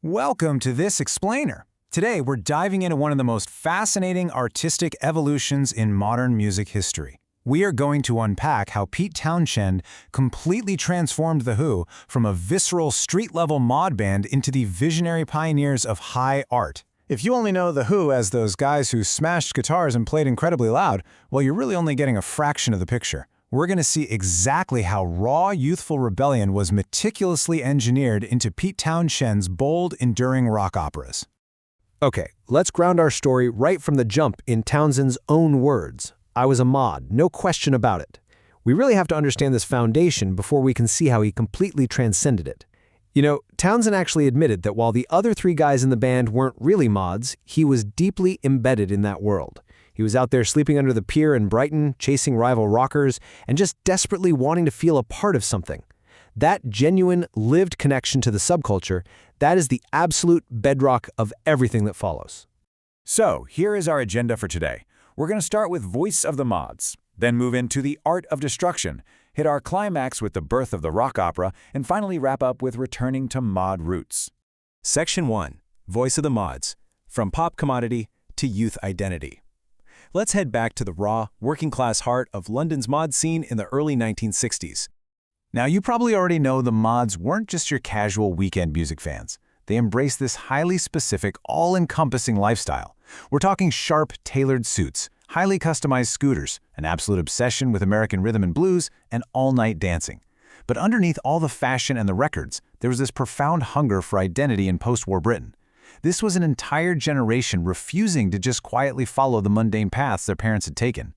Welcome to this explainer. Today, we're diving into one of the most fascinating artistic evolutions in modern music history. We are going to unpack how Pete Townshend completely transformed The Who from a visceral street-level mod band into the visionary pioneers of high art. If you only know The Who as those guys who smashed guitars and played incredibly loud, well, you're really only getting a fraction of the picture. We're going to see exactly how raw, youthful rebellion was meticulously engineered into Pete Townshend's bold, enduring rock operas. Okay, let's ground our story right from the jump in Townshend's own words. I was a mod, no question about it. We really have to understand this foundation before we can see how he completely transcended it. You know, Townshend actually admitted that while the other three guys in the band weren't really mods, he was deeply embedded in that world. He was out there sleeping under the pier in Brighton, chasing rival rockers, and just desperately wanting to feel a part of something. That genuine, lived connection to the subculture, that is the absolute bedrock of everything that follows. So, here is our agenda for today. We're going to start with Voice of the Mods, then move into the Art of Destruction, hit our climax with the birth of the rock opera, and finally wrap up with returning to mod roots. Section 1. Voice of the Mods. From pop commodity to youth identity. Let's head back to the raw, working-class heart of London's mod scene in the early 1960s. Now, you probably already know the mods weren't just your casual weekend music fans. They embraced this highly specific, all-encompassing lifestyle. We're talking sharp, tailored suits, highly customized scooters, an absolute obsession with American rhythm and blues, and all-night dancing. But underneath all the fashion and the records, there was this profound hunger for identity in post-war Britain. This was an entire generation refusing to just quietly follow the mundane paths their parents had taken.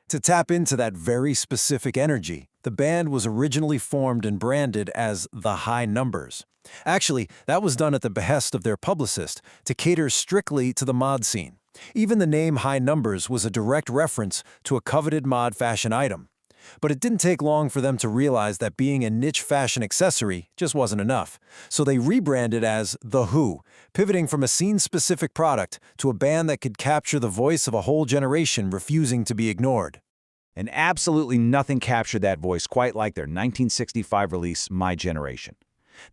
To tap into that very specific energy, the band was originally formed and branded as the High Numbers. Actually, that was done at the behest of their publicist to cater strictly to the mod scene. Even the name High Numbers was a direct reference to a coveted mod fashion item. But it didn't take long for them to realize that being a niche fashion accessory just wasn't enough. So they rebranded as The Who, pivoting from a scene-specific product to a band that could capture the voice of a whole generation refusing to be ignored. And absolutely nothing captured that voice quite like their 1965 release, My Generation.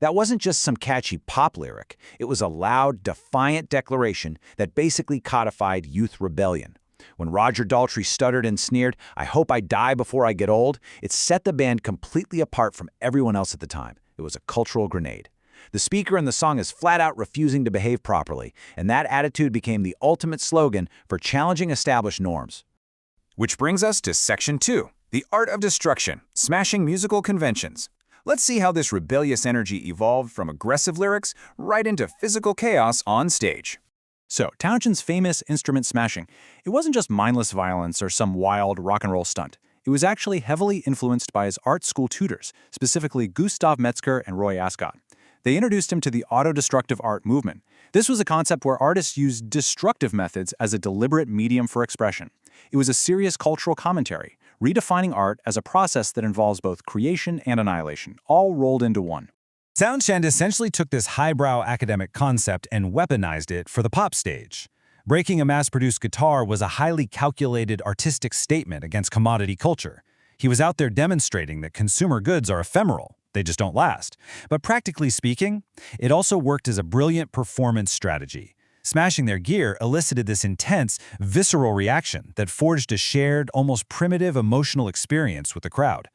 That wasn't just some catchy pop lyric. It was a loud, defiant declaration that basically codified youth rebellion. When Roger Daltrey stuttered and sneered, "I hope I die before I get old," it set the band completely apart from everyone else at the time. It was a cultural grenade. The speaker in the song is flat out refusing to behave properly, and that attitude became the ultimate slogan for challenging established norms. Which brings us to Section 2, the Art of Destruction, smashing musical conventions. Let's see how this rebellious energy evolved from aggressive lyrics right into physical chaos on stage. So, Townshend's famous instrument smashing, it wasn't just mindless violence or some wild rock and roll stunt. It was actually heavily influenced by his art school tutors, specifically Gustav Metzger and Roy Ascot. They introduced him to the auto-destructive art movement. This was a concept where artists used destructive methods as a deliberate medium for expression. It was a serious cultural commentary, redefining art as a process that involves both creation and annihilation, all rolled into one. Townshend essentially took this highbrow academic concept and weaponized it for the pop stage. Breaking a mass-produced guitar was a highly calculated artistic statement against commodity culture. He was out there demonstrating that consumer goods are ephemeral. They just don't last. But practically speaking, it also worked as a brilliant performance strategy. Smashing their gear elicited this intense, visceral reaction that forged a shared, almost primitive emotional experience with the crowd.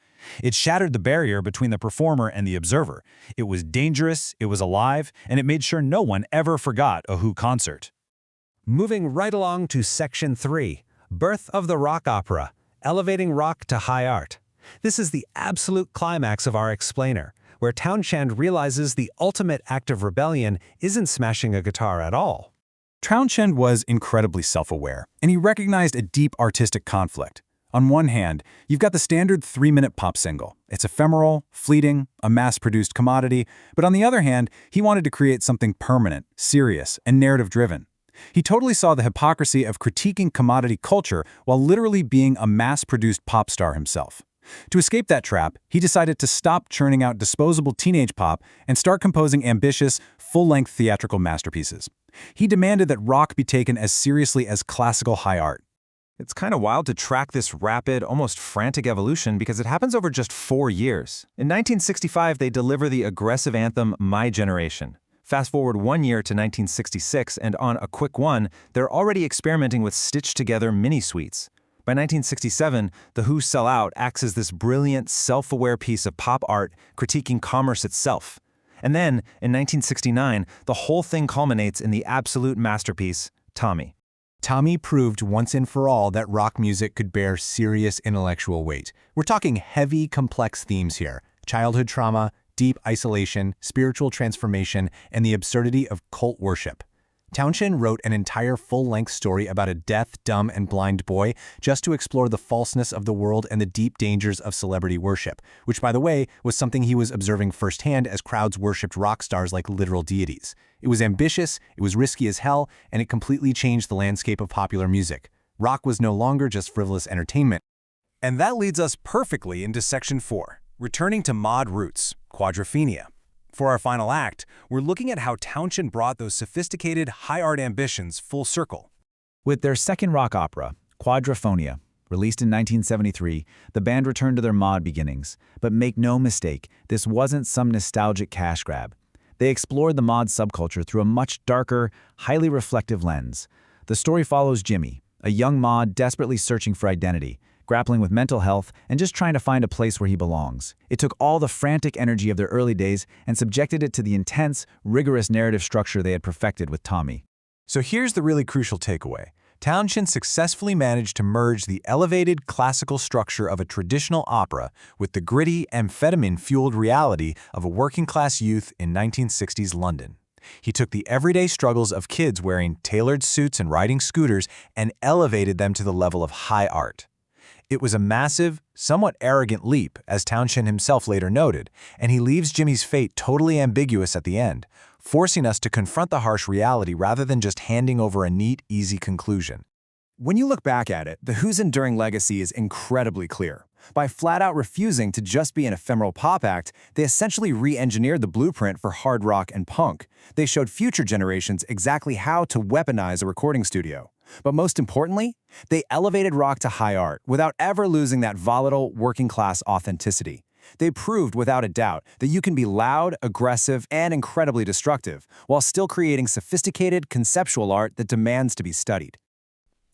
It shattered the barrier between the performer and the observer. It was dangerous, it was alive, and it made sure no one ever forgot a Who concert. Moving right along to Section 3, Birth of the Rock Opera, Elevating Rock to High Art. This is the absolute climax of our explainer, where Townshend realizes the ultimate act of rebellion isn't smashing a guitar at all. Townshend was incredibly self-aware, and he recognized a deep artistic conflict. On one hand, you've got the standard 3-minute pop single. It's ephemeral, fleeting, a mass-produced commodity, but on the other hand, he wanted to create something permanent, serious, and narrative-driven. He totally saw the hypocrisy of critiquing commodity culture while literally being a mass-produced pop star himself. To escape that trap, he decided to stop churning out disposable teenage pop and start composing ambitious, full-length theatrical masterpieces. He demanded that rock be taken as seriously as classical high art. It's kind of wild to track this rapid, almost frantic evolution because it happens over just 4 years. In 1965, they deliver the aggressive anthem My Generation. Fast forward 1 year to 1966, and on A Quick One, they're already experimenting with stitched-together mini-suites. By 1967, The Who's Sell Out acts as this brilliant, self-aware piece of pop art critiquing commerce itself. And then, in 1969, the whole thing culminates in the absolute masterpiece, Tommy. Tommy proved once and for all that rock music could bear serious intellectual weight. We're talking heavy, complex themes here: childhood trauma, deep isolation, spiritual transformation, and the absurdity of cult worship. Townshend wrote an entire full-length story about a deaf, dumb, and blind boy just to explore the falseness of the world and the deep dangers of celebrity worship, which, by the way, was something he was observing firsthand as crowds worshipped rock stars like literal deities. It was ambitious, it was risky as hell, and it completely changed the landscape of popular music. Rock was no longer just frivolous entertainment. And that leads us perfectly into Section 4, returning to mod roots, Quadrophenia. For our final act, we're looking at how Townshend brought those sophisticated, high-art ambitions full circle. With their second rock opera, Quadrophenia, released in 1973, the band returned to their mod beginnings. But make no mistake, this wasn't some nostalgic cash grab. They explored the mod subculture through a much darker, highly reflective lens. The story follows Jimmy, a young mod desperately searching for identity, grappling with mental health, and just trying to find a place where he belongs. It took all the frantic energy of their early days and subjected it to the intense, rigorous narrative structure they had perfected with Tommy. So here's the really crucial takeaway. Townshend successfully managed to merge the elevated classical structure of a traditional opera with the gritty, amphetamine-fueled reality of a working-class youth in 1960s London. He took the everyday struggles of kids wearing tailored suits and riding scooters and elevated them to the level of high art. It was a massive, somewhat arrogant leap, as Townshend himself later noted, and he leaves Jimmy's fate totally ambiguous at the end, forcing us to confront the harsh reality rather than just handing over a neat, easy conclusion. When you look back at it, The Who's enduring legacy is incredibly clear. By flat-out refusing to just be an ephemeral pop act, they essentially re-engineered the blueprint for hard rock and punk. They showed future generations exactly how to weaponize a recording studio. But most importantly, they elevated rock to high art without ever losing that volatile, working-class authenticity. They proved without a doubt that you can be loud, aggressive, and incredibly destructive, while still creating sophisticated, conceptual art that demands to be studied.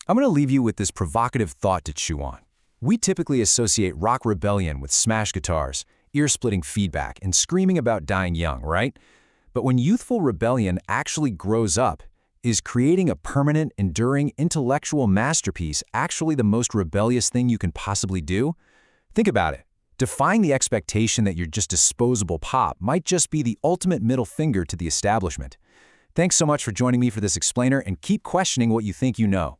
I'm going to leave you with this provocative thought to chew on. We typically associate rock rebellion with smash guitars, ear-splitting feedback, and screaming about dying young, right? But when youthful rebellion actually grows up, is creating a permanent, enduring, intellectual masterpiece actually the most rebellious thing you can possibly do? Think about it. Defying the expectation that you're just disposable pop might just be the ultimate middle finger to the establishment. Thanks so much for joining me for this explainer, and keep questioning what you think you know.